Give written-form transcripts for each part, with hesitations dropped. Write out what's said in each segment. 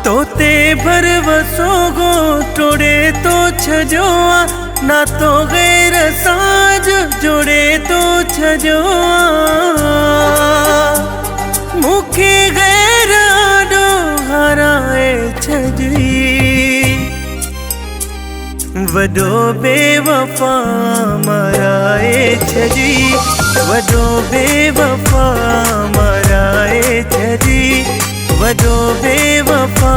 तोते भरवसो गो टोड़े तो छजोआ ना तो गैर साज जोड़े तो छजोआ मुखे गैर आडो हराए छजी वडो बेवफा मराए छजी वडो बेवफा मराए छजी वडो बेवफा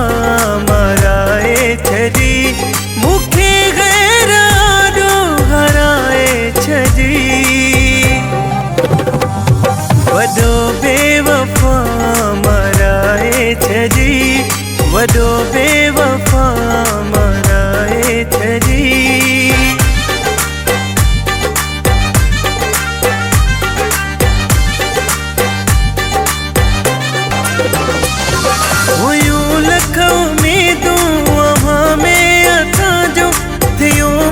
मराए छजी मुखे गैर आडो हराए छजी वडो बेवफा मराए छजी वडो बेवफा मराए छजी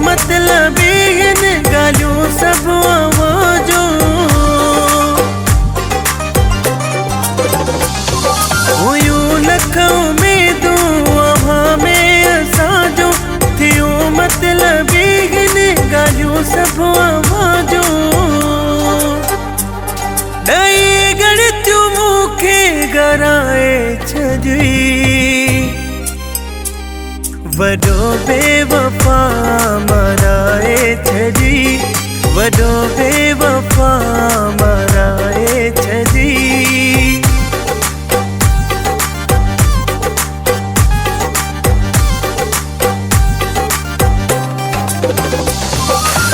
मतलब इन गालियों सब आवाजों लखों में दुआ में असाजो थियो मतलब इन गालियों सब आवाजों दई गणित्यों मुखे गराए छजी वडो बेवफा मराए छजी वडो बेवफा मराए छजी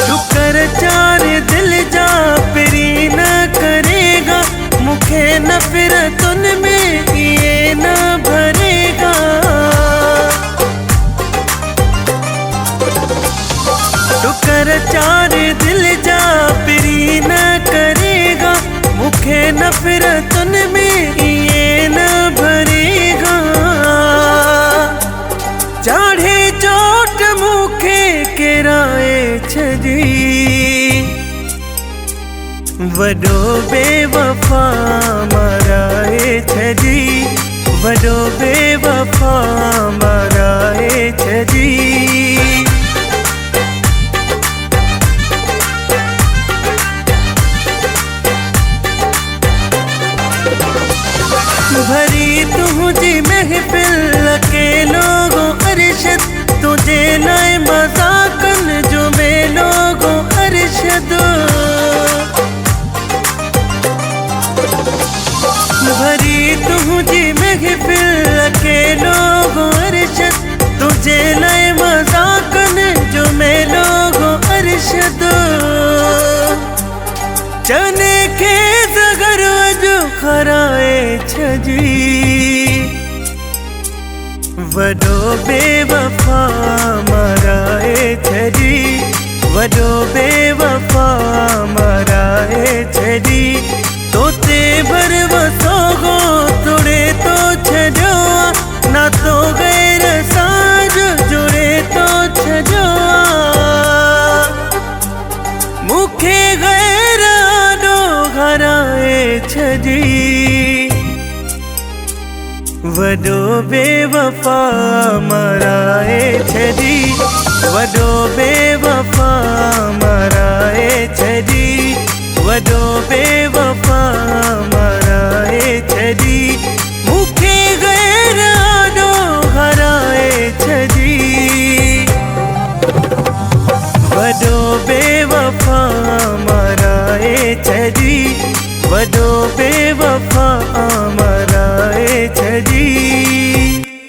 शुक्र चार दिल जा पिरी न करेगा मुखे नफरतुन में ये न भरेगा शुक्र चार दिल जा पिरी न करेगा मुखे नफरतुन में ये न भरेगा चाढ़े चोट मुखे किराए छजी वडो बेवफा मराए छजी वडो बेवफा मराए छजी भरी तुझी महफिल के लोगों अरशद तुझे नए मजाकन जो में लोगों अरशद भरी तुझी महफिल के लोगों अरशद तुझे नए मजाकन जो में लोगों अरशद चने के जगर जो खराए छजी वडो बेवफा मराए छजी वडो बेवफा मराए छजी तोते भरवसो गो तुड़े तो छजोआ ना तो गैर साज जुड़े तो छजोआ मुखे गैर आडो हराए छजी वडो बेवफा मराए छजी वडो बेवफा मराए छजी वडो बेवफा मराए छजी मुखे गैर आडो हराए छजी वडो बेवफा मराए छजी वडो बेवफा मराए छजी।